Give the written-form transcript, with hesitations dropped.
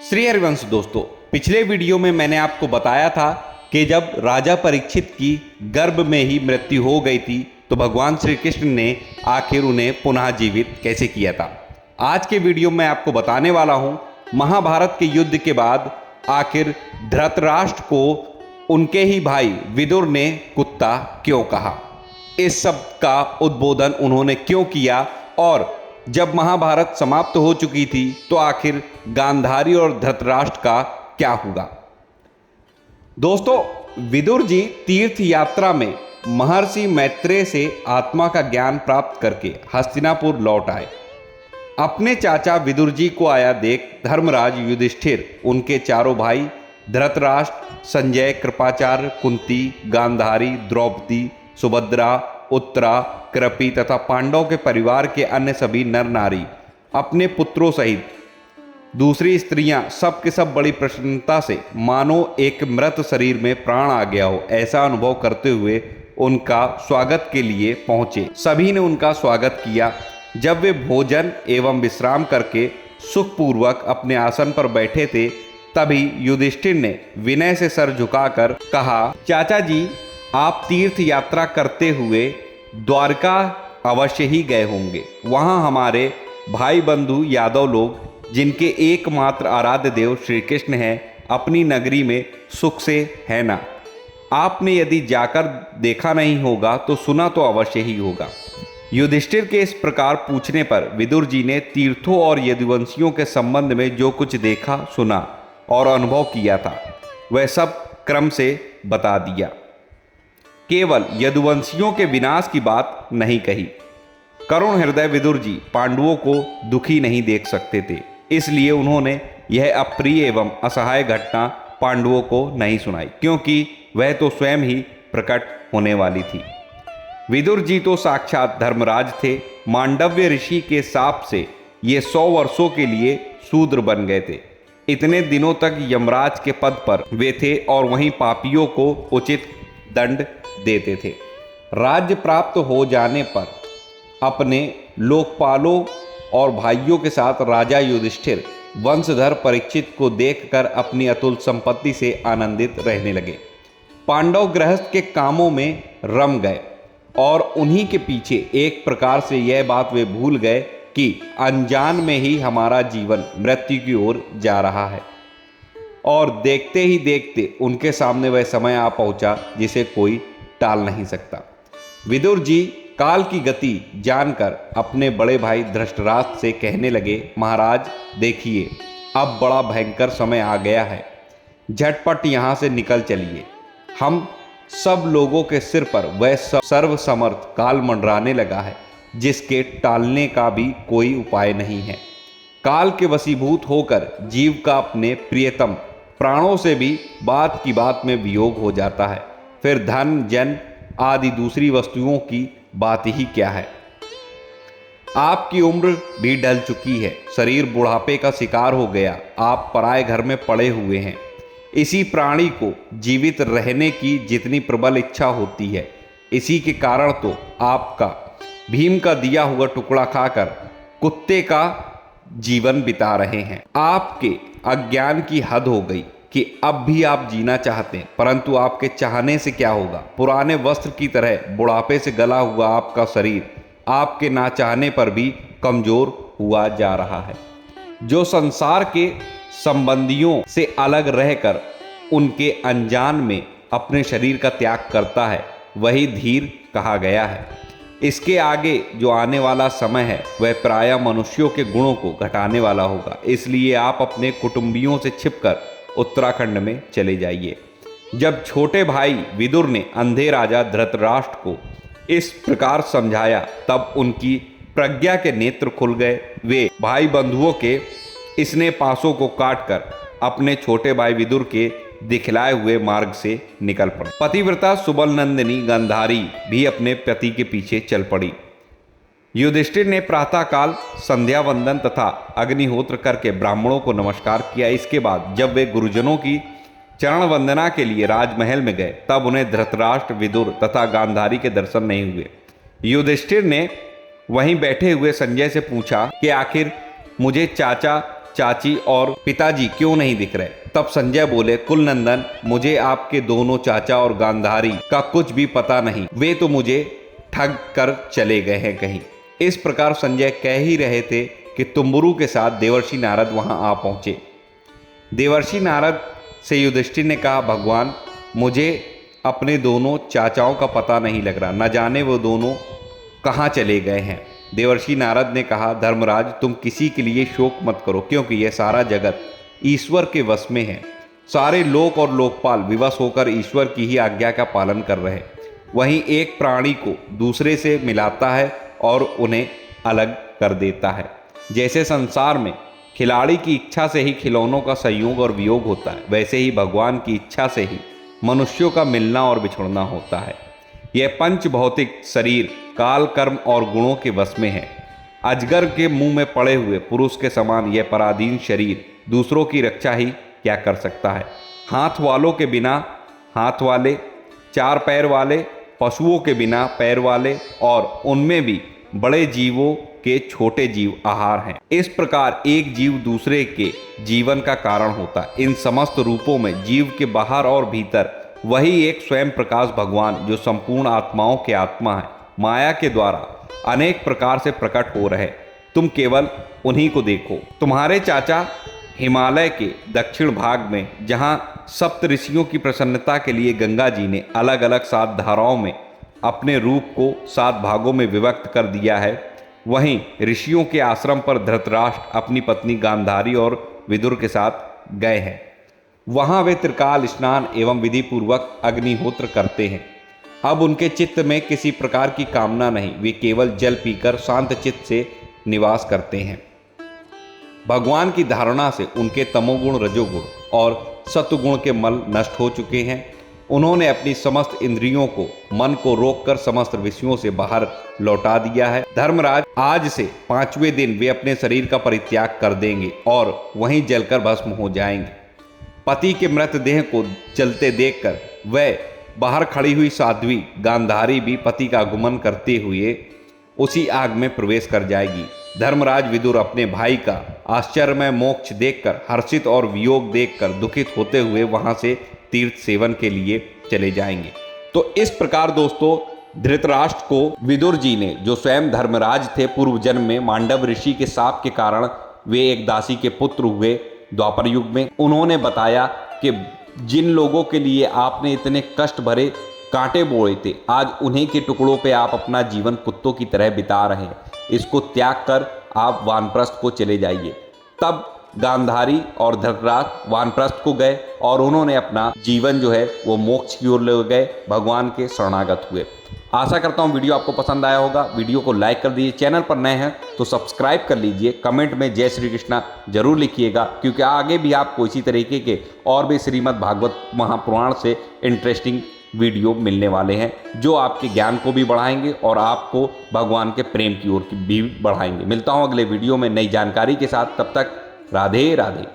श्री हरिवंश दोस्तों, पिछले वीडियो में मैंने आपको बताया था कि जब राजा परीक्षित की गर्भ में ही मृत्यु हो गई थी तो भगवान श्री कृष्ण ने आखिर उन्हें पुनः जीवित कैसे किया था। आज के वीडियो में आपको बताने वाला हूं महाभारत के युद्ध के बाद आखिर धृतराष्ट्र को उनके ही भाई विदुर ने कुत्ता क्यों कहा, इस सब का उद्बोधन उन्होंने क्यों किया और जब महाभारत समाप्त हो चुकी थी तो आखिर गांधारी और धृतराष्ट्र का क्या हुआ। दोस्तों, विदुर जी तीर्थ यात्रा में महर्षि मैत्रेय से आत्मा का ज्ञान प्राप्त करके हस्तिनापुर लौट आए। अपने चाचा विदुर जी को आया देख धर्मराज युधिष्ठिर, उनके चारों भाई धृतराष्ट्र, संजय, कृपाचार्य, कुंती, गांधारी, द्रौपदी, सुभद्रा, उत्तरा, कृपि तथा पांडवों के परिवार के अन्य सभी नर नारी अपने पुत्रों सहित दूसरी स्त्रियां सब के सब बड़ी प्रसन्नता से मानो एक मृत शरीर में प्राण आ गया हो ऐसा अनुभव करते हुए उनका स्वागत के लिए पहुंचे। सभी ने उनका स्वागत किया। जब वे भोजन एवं विश्राम करके सुखपूर्वक अपने आसन पर बैठे थे तभी युधिष्ठिर ने विनय से सर झुकाकर कहा, चाचा जी, आप तीर्थ यात्रा करते हुए द्वारका अवश्य ही गए होंगे। वहाँ हमारे भाई बंधु यादव लोग, जिनके एकमात्र आराध्य देव श्री कृष्ण हैं, अपनी नगरी में सुख से है ना। आपने यदि जाकर देखा नहीं होगा तो सुना तो अवश्य ही होगा। युधिष्ठिर के इस प्रकार पूछने पर विदुर जी ने तीर्थों और यदुवंशियों के संबंध में जो कुछ देखा, सुना और अनुभव किया था वह सब क्रम से बता दिया। केवल यदुवंशियों के विनाश की बात नहीं कही। करुण हृदय विदुर जी पांडवों को दुखी नहीं देख सकते थे, इसलिए उन्होंने यह अप्रिय एवं असहाय घटना पांडवों को नहीं सुनाई, क्योंकि वह तो स्वयं ही प्रकट होने वाली थी। विदुर जी तो साक्षात धर्मराज थे। मांडव्य ऋषि के शाप से ये 100 वर्षों के लिए शूद्र बन गए थे। इतने दिनों तक यमराज के पद पर वे थे और वहीं पापियों को उचित दंड देते थे। राज्य प्राप्त हो जाने पर अपने लोकपालों और भाइयों के साथ राजा युधिष्ठिर वंशधर परीक्षित को देखकर अपनी अतुल संपत्ति से आनंदित रहने लगे। पांडव गृहस्थ के कामों में रम गए और उन्हीं के पीछे एक प्रकार से यह बात वे भूल गए कि अनजान में ही हमारा जीवन मृत्यु की ओर जा रहा है। और देखते ही देखते उनके सामने वह समय आ पहुंचा जिसे कोई टाल नहीं सकता। विदुर जी काल की गति जानकर अपने बड़े भाई धृतराष्ट्र से कहने लगे, महाराज देखिए, अब बड़ा भयंकर समय आ गया है, झटपट यहाँ से निकल चलिए। हम सब लोगों के सिर पर वह सर्वसमर्थ काल मंडराने लगा है जिसके टालने का भी कोई उपाय नहीं है। काल के वशीभूत होकर जीव का अपने प्रियतम प्राणों से भी बात की बात में वियोग हो जाता है। फिर धन, जन आदि दूसरी वस्तुओं की बात ही क्या है। आपकी उम्र भी ढल चुकी है, शरीर बुढ़ापे का शिकार हो गया, आप पराए घर में पड़े हुए हैं। इसी प्राणी को जीवित रहने की जितनी प्रबल इच्छा होती है, इसी के कारण तो आपका भीम का दिया हुआ टुकड़ा खाकर कुत्ते का जीवन बिता रहे हैं। आपके अज्ञान की हद हो गई कि अब भी आप जीना चाहते हैं, परंतु आपके चाहने से क्या होगा। पुराने वस्त्र की तरह बुढ़ापे से गला हुआ आपका शरीर आपके ना चाहने पर भी कमजोर हुआ जा रहा है। जो संसार के संबंधियों से अलग रहकर उनके अनजान में अपने शरीर का त्याग करता है वही धीर कहा गया है। इसके आगे जो आने वाला समय है वह प्रायः मनुष्यों के गुणों को घटाने वाला होगा। इसलिए आप अपने कुटुंबियों से छिपकर उत्तराखंड में चले जाइए। जब छोटे भाई विदुर ने अंधे राजा धृतराष्ट्र को इस प्रकार समझाया तब उनकी प्रज्ञा के नेत्र खुल गए। वे भाई बंधुओं के इसने पासों को काटकर अपने छोटे भाई विदुर के दिखलाए हुए मार्ग से निकल पड़े। पतिव्रता सुबल नंदिनी गांधारी भी अपने पति के पीछे चल पड़ी। युधिष्ठिर ने प्रातःकाल संध्या वंदन तथा अग्निहोत्र करके ब्राह्मणों को नमस्कार किया। इसके बाद जब वे गुरुजनों की चरण वंदना के लिए राजमहल में गए तब उन्हें धृतराष्ट्र, विदुर तथा गांधारी के दर्शन नहीं हुए। युधिष्ठिर ने वहीं बैठे हुए संजय से पूछा कि आखिर मुझे चाचा चाची और पिताजी क्यों नहीं दिख रहे? तब संजय बोले, कुलनंदन, मुझे आपके दोनों चाचा और गांधारी का कुछ भी पता नहीं, वे तो मुझे ठग कर चले गए हैं कहीं। इस प्रकार संजय कह ही रहे थे कि तुम्बुरु के साथ देवर्षि नारद वहां आ पहुंचे। देवर्षि नारद से युधिष्ठिर ने कहा, भगवान, मुझे अपने दोनों चाचाओं का पता नहीं लग रहा, न जाने वो दोनों कहाँ चले गए हैं। देवर्षि नारद ने कहा, धर्मराज, तुम किसी के लिए शोक मत करो, क्योंकि यह सारा जगत ईश्वर के वश में है। सारे लोक और लोकपाल विवश होकर ईश्वर की ही आज्ञा का पालन कर रहे हैं। वहीं एक प्राणी को दूसरे से मिलाता है और उन्हें अलग कर देता है। जैसे संसार में खिलाड़ी की इच्छा से ही खिलौनों का संयोग और वियोग होता है, वैसे ही भगवान की इच्छा से ही मनुष्यों का मिलना और बिछुड़ना होता है। यह पंच भौतिक शरीर काल, कर्म और गुणों के वश में है। अजगर के मुंह में पड़े हुए पुरुष के समान यह पराधीन शरीर दूसरों की रक्षा ही क्या कर सकता है। हाथ वालों के बिना हाथ वाले, चार पैर वाले, पशुओं के बिना पैर वाले और उनमें भी बड़े जीवों के छोटे जीव आहार हैं। इस प्रकार एक जीव दूसरे के जीवन का कारण होता है। इन समस्त रूपों में जीव के बाहर और भीतर वही एक स्वयं प्रकाश भगवान, जो संपूर्ण आत्माओं के आत्मा है, माया के द्वारा अनेक प्रकार से प्रकट हो रहे। तुम केवल उन्हीं को देखो। तुम्हारे चाचा हिमालय के दक्षिण भाग में, जहाँ सप्त ऋषियों की प्रसन्नता के लिए गंगा जी ने अलग अलग 7 धाराओं में अपने रूप को 7 भागों में विभक्त कर दिया है, वहीं ऋषियों के आश्रम पर धृतराष्ट्र अपनी पत्नी गांधारी और विदुर के साथ गए हैं। वहां वे त्रिकाल स्नान एवं विधि पूर्वक अग्निहोत्र करते हैं। अब उनके चित्त में किसी प्रकार की कामना नहीं, वे केवल जल पीकर शांत चित्त से निवास करते हैं। भगवान की धारणा से उनके तमोगुण, रजोगुण और सत्वगुण के मल नष्ट हो चुके हैं। उन्होंने अपनी समस्त इंद्रियों को, मन को रोककर समस्त विषयों से बाहर लौटा दिया है। धर्मराज, आज से 5वें दिन वे अपने शरीर का परित्याग कर देंगे और वहीं जलकर भस्म हो जाएंगे। पति के मृतदेह को जलते देखकर वह बाहर खड़ी हुई साध्वी गांधारी भी पति का आगमन करते हुए उसी आग में प्रवेश कर जाएगी। धर्मराज विदुर अपने भाई का आश्चर्यमय मोक्ष देखकर, हर्षित और वियोग देखकर दुखित होते हुए वहां से तीर्थ सेवन के लिए चले जाएंगे। तो इस प्रकार दोस्तों, धृतराष्ट्र को विदुर जी ने, जो स्वयं धर्मराज थे पूर्व जन्म में, मांडव ऋषि के शाप के कारण वे एक दासी के पुत्र हुए द्वापर युग में, उन्होंने बताया कि जिन लोगों के लिए आपने इतने कष्ट भरे कांटे बोए थे, आज उन्हीं के टुकड़ों पे आप अपना जीवन कुत्तों की तरह बिता रहे हैं। इसको त्याग कर आप वानप्रस्थ को चले जाइए। तब गांधारी और धृतराष्ट्र वानप्रस्थ को गए और उन्होंने अपना जीवन जो है वो मोक्ष की ओर ले गए, भगवान के शरणागत हुए। आशा करता हूँ वीडियो आपको पसंद आया होगा। वीडियो को लाइक कर दीजिए, चैनल पर नए हैं तो सब्सक्राइब कर लीजिए, कमेंट में जय श्री कृष्णा जरूर लिखिएगा, क्योंकि आगे भी आपको इसी तरीके के और भी श्रीमद् भागवत महापुराण से इंटरेस्टिंग वीडियो मिलने वाले हैं, जो आपके ज्ञान को भी बढ़ाएंगे और आपको भगवान के प्रेम की ओर भी बढ़ाएंगे। मिलता हूँ अगले वीडियो में नई जानकारी के साथ, तब तक राधे राधे।